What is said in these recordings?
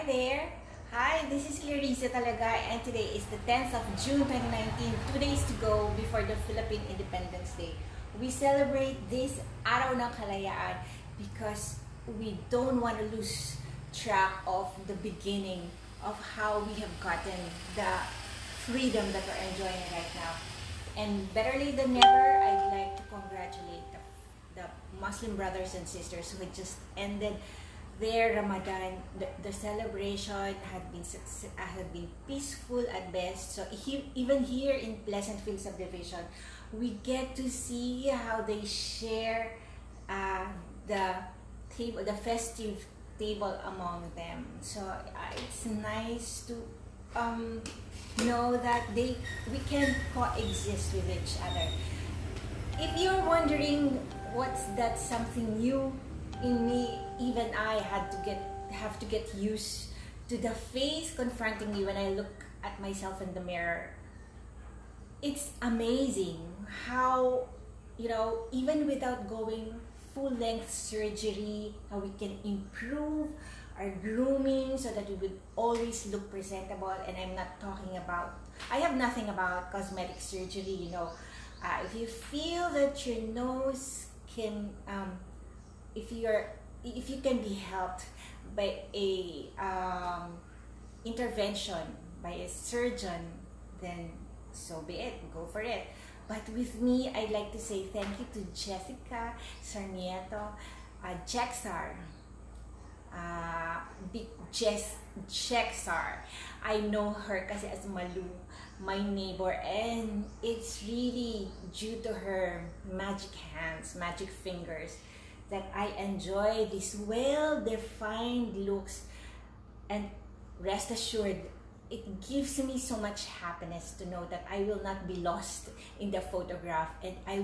there! Hi, this is Clarissa Talagay and today is the 10th of June 2019, 2 days to go before the Philippine Independence Day. We celebrate this Araw ng Kalayaan because we don't want to lose track of the beginning of how we have gotten the freedom that we're enjoying right now. And better late than never, I'd like to congratulate the Muslim brothers and sisters who had just ended their Ramadan. The celebration had been peaceful at best. So even here in Pleasantfield subdivision, we get to see how they share the festive table among them. So it's nice to know that we can coexist with each other. If you're wondering what's that something new in me, even I have to get used to the face confronting me when I look at myself in the mirror. It's amazing how, even without going full-length surgery, how we can improve our grooming so that we would always look presentable. And I have nothing about cosmetic surgery, if you feel that your nose can, if you can be helped by a intervention by a surgeon, then so be it, go for it. But with me, I'd like to say thank you to Jessica Sarmiento, Jexar, Big Jess Jexar. I know her kasi as Malu, my neighbor, and it's really due to her magic hands, magic fingers, that I enjoy these well-defined looks. And rest assured, it gives me so much happiness to know that I will not be lost in the photograph, and my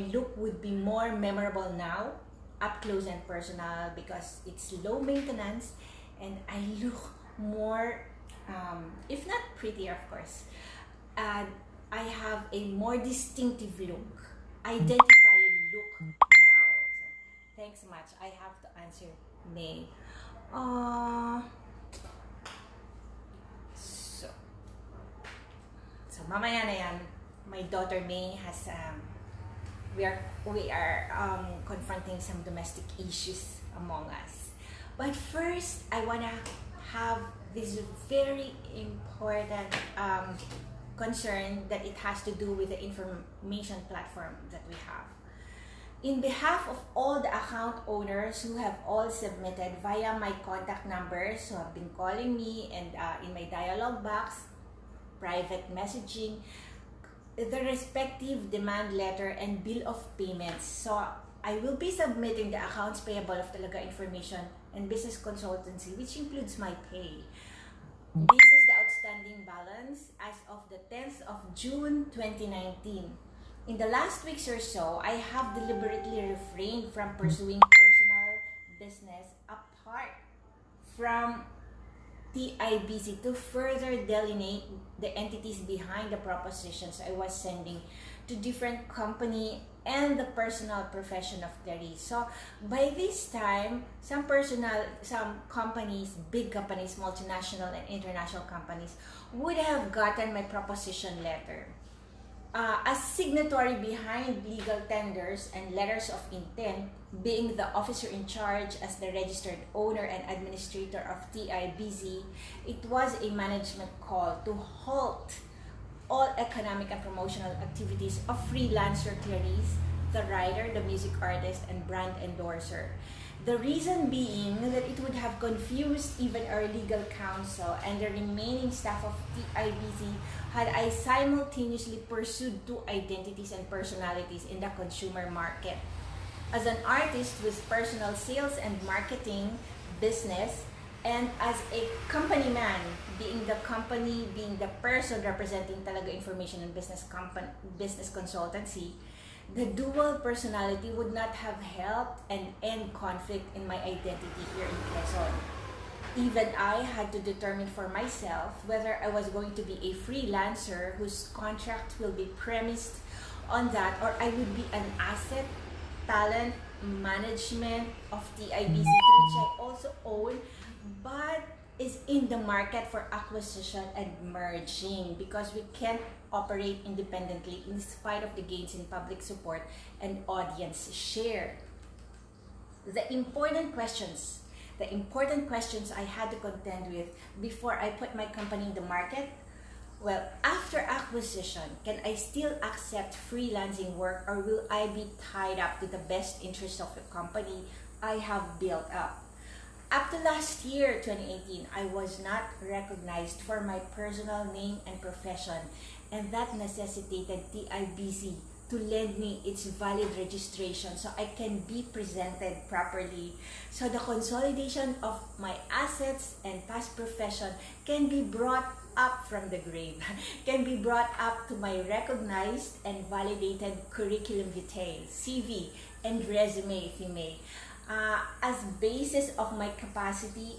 look would be more memorable now, up close and personal, because it's low maintenance and I look more, if not prettier, of course, I have a more distinctive look, identified look now. So, thanks so much. I have to answer May. So mamaya na yan. My daughter May has we are confronting some domestic issues among us. But first, I wanna have this very important concern that it has to do with the information platform that we have. In behalf of all the account owners who have all submitted via my contact numbers, who have been calling me and in my dialogue box, private messaging, the respective demand letter and bill of payments. So I will be submitting the accounts payable of Talaga Information and Business Consultancy, which includes my pay. This is the outstanding balance as of the 10th of June 2019. In the last weeks or so, I have deliberately refrained from pursuing personal business apart from TIBC to further delineate the entities behind the propositions I was sending to different company and the personal profession of Clarice. So by this time, some companies, big companies, multinational and international companies, would have gotten my proposition letter. As signatory behind legal tenders and letters of intent, being the officer in charge as the registered owner and administrator of TIBZ, it was a management call to halt all economic and promotional activities of freelancer Clarice, the writer, the music artist, and brand endorser. The reason being that it would have confused even our legal counsel and the remaining staff of TIBZ had I simultaneously pursued two identities and personalities in the consumer market. As an artist with personal sales and marketing business, and as a company man, being the person representing Talaga Information and Business Consultancy, the dual personality would not have helped and end conflict in my identity here in Quezon. Even I had to determine for myself whether I was going to be a freelancer whose contract will be premised on that, or I would be an asset, talent management of TIBC, to which I also own but is in the market for acquisition and merging, because we can't operate independently in spite of the gains in public support and audience share. The important questions I had to contend with before I put my company in the market. Well, after acquisition, can I still accept freelancing work, or will I be tied up to the best interest of the company I have built up? Up to last year, 2018, I was not recognized for my personal name and profession, and that necessitated TIBC to lend me its valid registration so I can be presented properly. So the consolidation of my assets and past profession can be brought up from the grave, can be brought up to my recognized and validated curriculum vitae, CV, and resume, if you may, as basis of my capacity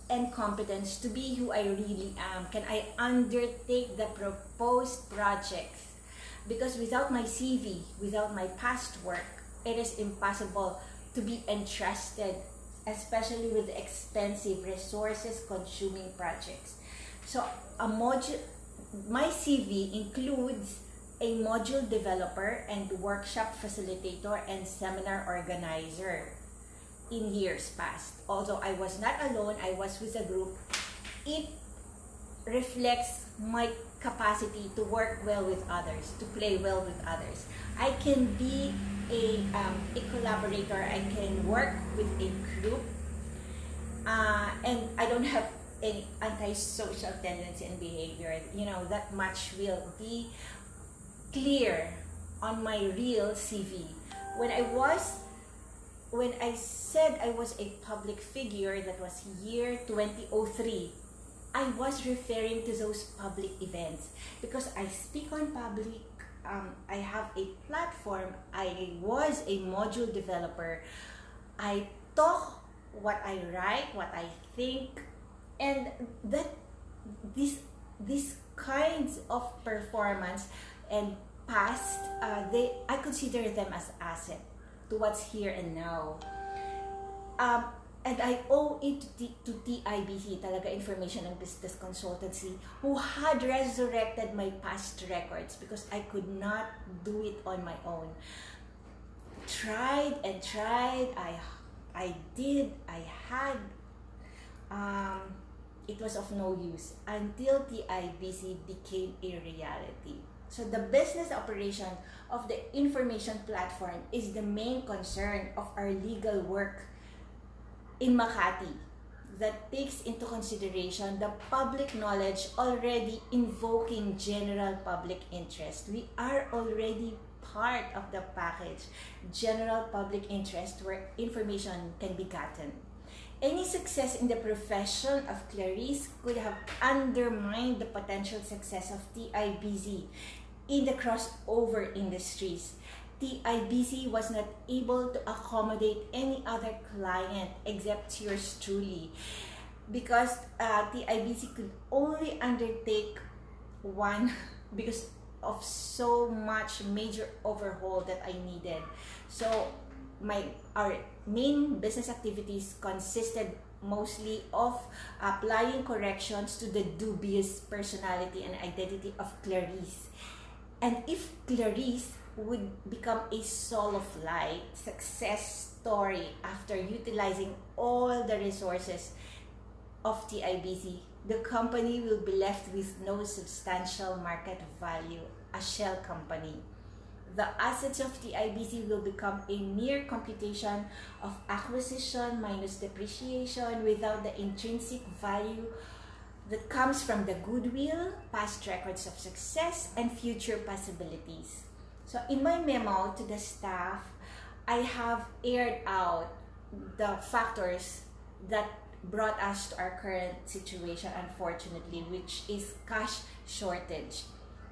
and competence to be who I really am. Can I undertake the proposed projects? Because without my CV, without my past work, it is impossible to be entrusted, especially with expensive resources consuming projects. So my CV includes a module developer and workshop facilitator and seminar organizer in years past. Although I was not alone, I was with a group. It reflects my capacity to work well with others, to play well with others. I can be a collaborator. I can work with a group, and I don't have any antisocial tendency and behavior. That much will be clear on my real CV. When I said I was a public figure, that was year 2003. I was referring to those public events because I speak on public. I have a platform. I was a module developer. I talk what I write, what I think, and these kinds of performance and past, I consider them as asset to what's here and now. And I owe it to TIBC, talaga Information and Business Consultancy, who had resurrected my past records because I could not do it on my own. Tried and tried, I did, I had, it was of no use until TIBC became a reality. So the business operation of the information platform is the main concern of our legal work in Makati that takes into consideration the public knowledge already invoking general public interest. We are already part of the package, general public interest, where information can be gotten. Any success in the profession of Clarice could have undermined the potential success of TIBC in the crossover industries. TIBC was not able to accommodate any other client except yours truly, because TIBC could only undertake one because of so much major overhaul that I needed. So our main business activities consisted mostly of applying corrections to the dubious personality and identity of Clarice. And if Clarice would become a soul of light success story after utilizing all the resources of TIBC, the company will be left with no substantial market value, a shell company. The assets of TIBC will become a mere computation of acquisition minus depreciation without the intrinsic value that comes from the goodwill, past records of success, and future possibilities. So in my memo to the staff, I have aired out the factors that brought us to our current situation, unfortunately, which is cash shortage.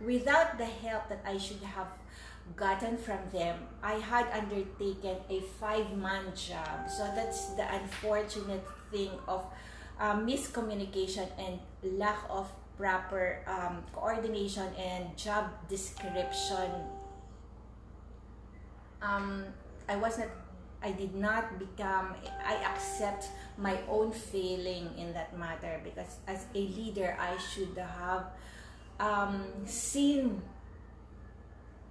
Without the help that I should have gotten from them, I had undertaken a 5-man job. So that's the unfortunate thing of miscommunication and lack of proper coordination and job description. I accept my own failing in that matter, because as a leader I should have seen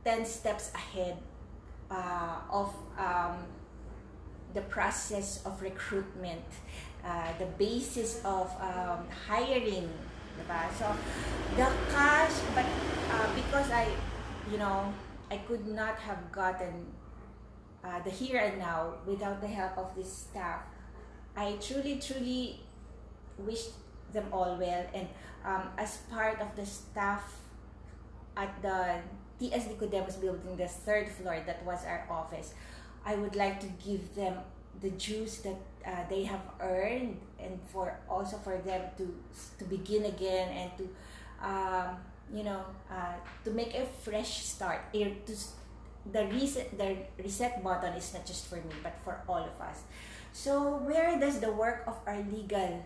10 steps ahead of the process of recruitment, the basis of hiring, diba? So the cash, but because I could not have gotten the here and now without the help of this staff. I truly wish them all well, and as part of the staff at the TSD Codemos building, the third floor, that was our office, I would like to give them the dues that they have earned, and also for them to begin again, and to make a fresh start. The reset button is not just for me, but for all of us. So where does the work of our legal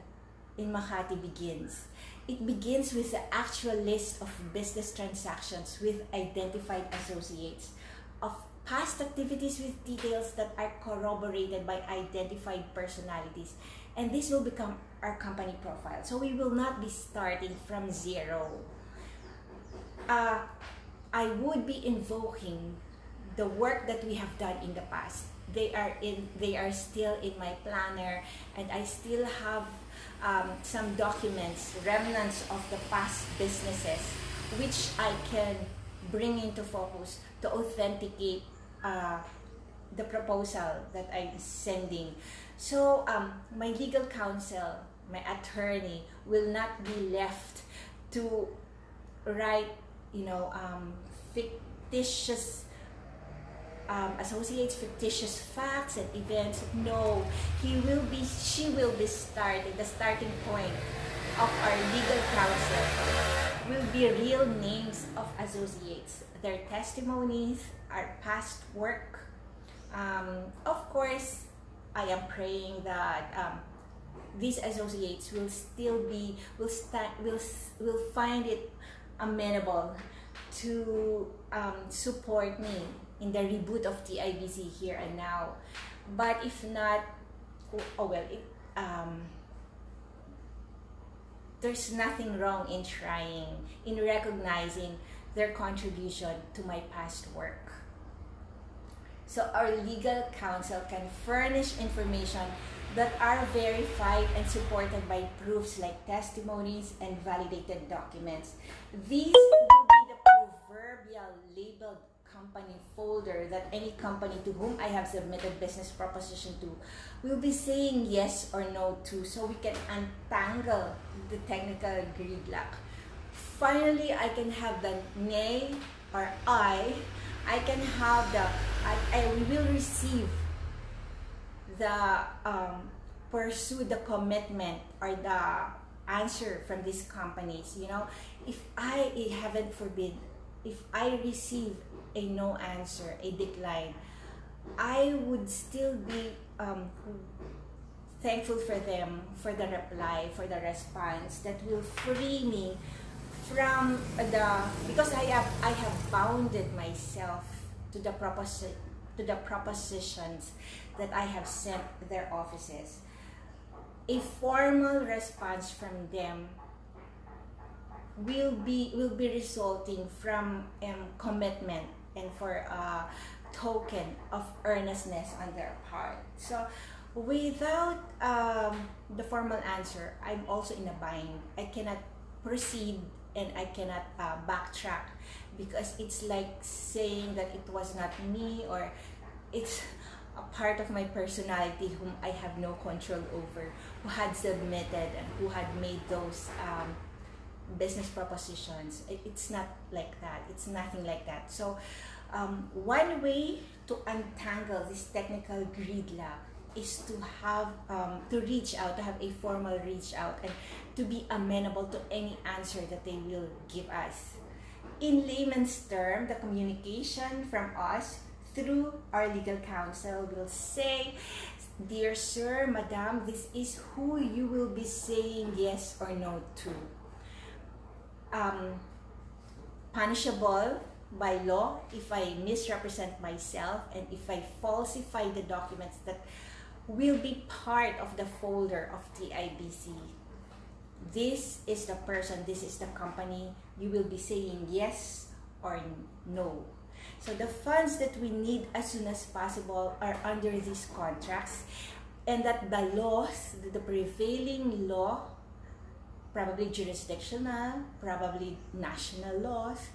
in Makati begins? It begins with the actual list of business transactions with identified associates, of past activities with details that are corroborated by identified personalities, and this will become our company profile. So we will not be starting from zero. I would be invoking the work that we have done in the past. They are still in my planner, and I still have some documents, remnants of the past businesses, which I can bring into focus to authenticate the proposal that I'm sending. So my legal counsel, my attorney, will not be left to write, fictitious associates, fictitious facts and events. No, she will be the starting point of our legal counsel will be real names of associates, their testimonies, our past work. Of course, I am praying that these associates will find it amenable to support me in the reboot of TIBC here and now. But if not, there's nothing wrong in trying, in recognizing their contribution to my past work. So our legal counsel can furnish information that are verified and supported by proofs like testimonies and validated documents. These will be the proverbial labeled company folder that any company to whom I have submitted business proposition to will be saying yes or no to, so we can untangle the technical gridlock. Finally, I can have the nay or I can have we will receive the pursue the commitment or the answer from these companies. If heaven forbid, if I receive a no answer, a decline, I would still be thankful for them, for the reply, for the response that will free me from because I have bounded myself to the propositions that I have sent their offices. A formal response from them will be resulting from commitment and for a token of earnestness on their part. So without the formal answer, I'm also in a bind. I cannot proceed and I cannot backtrack, because it's like saying that it was not me, or it's a part of my personality whom I have no control over, who had submitted and who had made those business propositions. It's not like that. It's nothing like that. So one way to untangle this technical gridlock is to have to reach out, to have a formal reach out, and to be amenable to any answer that they will give us. In layman's term, the communication from us through our legal counsel will say, "Dear sir, madam, this is who you will be saying yes or no to." Punishable by law if I misrepresent myself and if I falsify the documents that will be part of the folder of TIBC. This is the person, this is the company. You will be saying yes or no. So the funds that we need as soon as possible are under these contracts, and that the laws, the prevailing law, probably jurisdictional, probably national laws,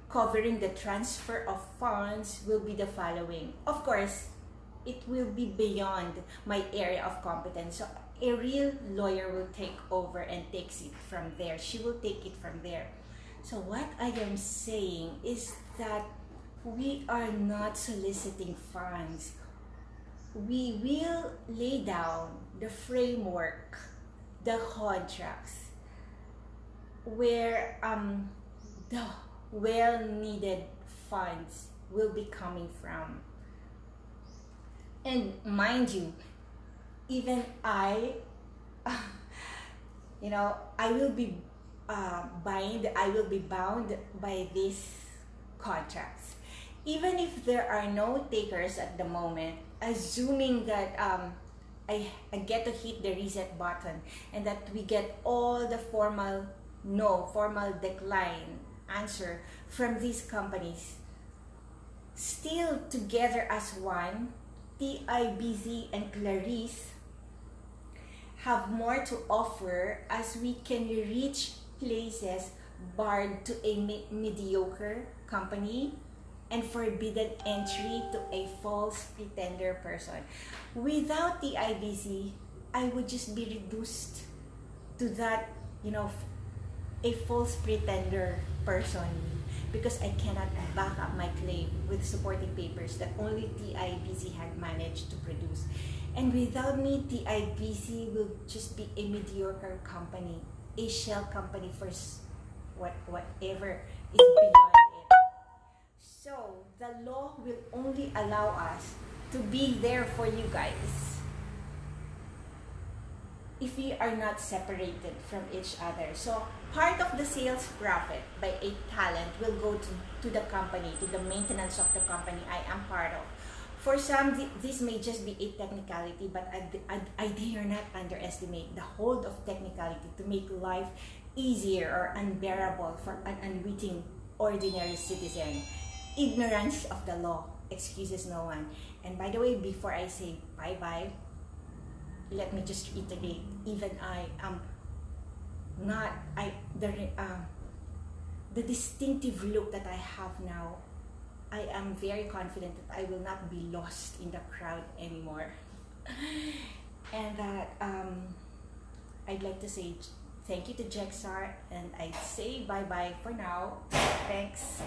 covering the transfer of funds will be the following. Of course, it will be beyond my area of competence. So a real lawyer will take over and takes it from there. She will take it from there. So what I am saying is that we are not soliciting funds. We will lay down the framework, the contracts, where the well-needed funds will be coming from. And mind you, even I, I will be I will be bound by these contracts. Even if there are no takers at the moment, assuming that I get to hit the reset button and that we get all the formal decline answer from these companies, still together as one, TIBC and Clarice have more to offer, as we can reach places barred to a mediocre company and forbidden entry to a false pretender person. Without TIBC, I would just be reduced to that, a false pretender person, because I cannot back up my claim with supporting papers that only TIBC had managed to produce. And without me, TIBC will just be a mediocre company, a shell company for whatever is beyond it. So the law will only allow us to be there for you guys if we are not separated from each other. So part of the sales profit by a talent will go to the company, to the maintenance of the company I am part of. For some, this may just be a technicality, but I dare not underestimate the hold of technicality to make life easier or unbearable for an unwitting ordinary citizen. Ignorance of the law excuses no one. And by the way, before I say bye-bye, let me just reiterate, even I am not, the distinctive look that I have now, I am very confident that I will not be lost in the crowd anymore. And that I'd like to say thank you to Jexar, and I'd say bye-bye for now. Thanks.